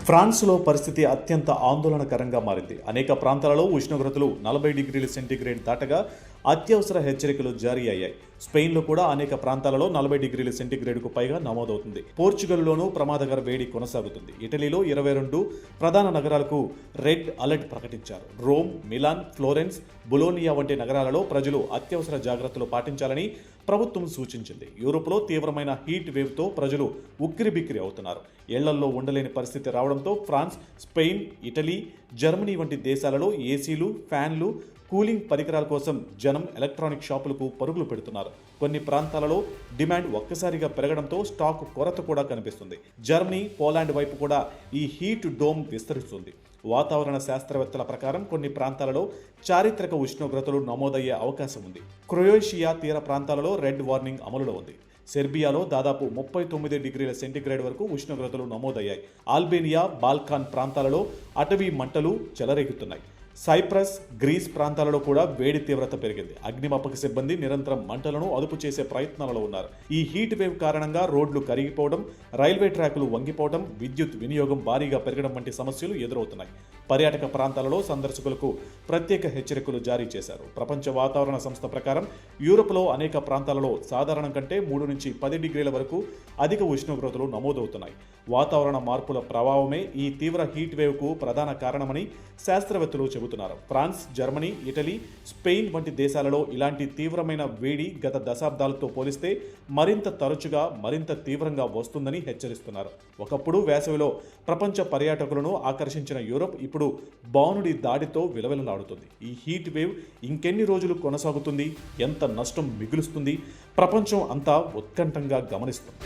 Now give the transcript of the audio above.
ఫ్రాన్స్లో పరిస్థితి అత్యంత ఆందోళనకరంగా మారింది. అనేక ప్రాంతాలలో ఉష్ణోగ్రతలు 40 డిగ్రీల సెంటీగ్రేడ్ దాటగా అత్యవసర హెచ్చరికలు జారీ అయ్యాయి. స్పెయిన్లో కూడా అనేక ప్రాంతాలలో 40 డిగ్రీల సెంటీగ్రేడ్కు పైగా నమోదవుతుంది. పోర్చుగల్లోనూ ప్రమాదకర వేడి కొనసాగుతుంది. ఇటలీలో 22 ప్రధాన నగరాలకు రెడ్ అలర్ట్ ప్రకటించారు. రోమ్, మిలాన్, ఫ్లోరెన్స్, బొలోనియా వంటి నగరాలలో ప్రజలు అత్యవసర జాగ్రత్తలు పాటించాలని ప్రభుత్వం సూచించింది. యూరోప్లో తీవ్రమైన హీట్ వేవ్తో ప్రజలు ఉక్కిరిబిక్కిరి అవుతున్నారు. ఇళ్లల్లో ఉండలేని పరిస్థితి రావడంతో ఫ్రాన్స్, స్పెయిన్, ఇటలీ, జర్మనీ వంటి దేశాలలో ఏసీలు, ఫ్యాన్లు, కూలింగ్ పరికరాల కోసం జనం ఎలక్ట్రానిక్ షాపులకు పరుగులు పెడుతున్నారు. కొన్ని ప్రాంతాలలో డిమాండ్ ఒక్కసారిగా పెరగడంతో స్టాక్ కొరత కూడా కనిపిస్తుంది. జర్మనీ, పోలాండ్ వైపు కూడా ఈ హీట్ డోమ్ విస్తరిస్తుంది. వాతావరణ శాస్త్రవేత్తల ప్రకారం కొన్ని ప్రాంతాలలో చారిత్రక ఉష్ణోగ్రతలు నమోదయ్యే అవకాశం ఉంది. క్రొయేషియా తీర ప్రాంతాలలో రెడ్ వార్నింగ్ అమలులో ఉంది. సెర్బియాలో దాదాపు 39 డిగ్రీల సెంటీగ్రేడ్ వరకు ఉష్ణోగ్రతలు నమోదయ్యాయి. ఆల్బేనియా, బాల్కాన్ ప్రాంతాలలో అటవీ మంటలు చెలరేగుతున్నాయి. సైప్రస్, గ్రీస్ ప్రాంతాలలో కూడా వేడి తీవ్రత పెరిగింది. అగ్నిమాపక సిబ్బంది నిరంతరం మంటలను అదుపు చేసే ప్రయత్నాలలో ఉన్నారు. ఈ హీట్ వేవ్ కారణంగా రోడ్లు కరిగిపోవడం, రైల్వే ట్రాకులు వంగిపోవడం, విద్యుత్ వినియోగం భారీగా పెరగడం వంటి సమస్యలు ఎదురవుతున్నాయి. పర్యాటక ప్రాంతాలలో సందర్శకులకు ప్రత్యేక హెచ్చరికలు జారీ చేశారు. ప్రపంచ వాతావరణ సంస్థ ప్రకారం యూరోప్లో అనేక ప్రాంతాలలో సాధారణం కంటే 3 నుంచి 10 డిగ్రీల వరకు అధిక ఉష్ణోగ్రతలు నమోదవుతున్నాయి. వాతావరణ మార్పుల ప్రభావమే ఈ తీవ్ర హీట్ వేవ్కు ప్రధాన కారణమని శాస్త్రవేత్తలు చెబుతున్నారు. ఫ్రాన్స్, జర్మనీ, ఇటలీ, స్పెయిన్ వంటి దేశాలలో ఇలాంటి తీవ్రమైన వేడి గత దశాబ్దాలతో పోలిస్తే మరింత తరచుగా, మరింత తీవ్రంగా వస్తుందని హెచ్చరిస్తున్నారు. ఒకప్పుడు వేసవిలో ప్రపంచ పర్యాటకులను ఆకర్షించిన యూరోప్ ఇప్పుడు బాణుడి దాడితో విలవిలలాడుతుంది. ఈ హీట్ వేవ్ ఇంకెన్ని రోజులు కొనసాగుతుంది, ఎంత నష్టం మిగులుస్తుంది, ప్రపంచం అంతా ఉత్కంఠంగా గమనిస్తుంది.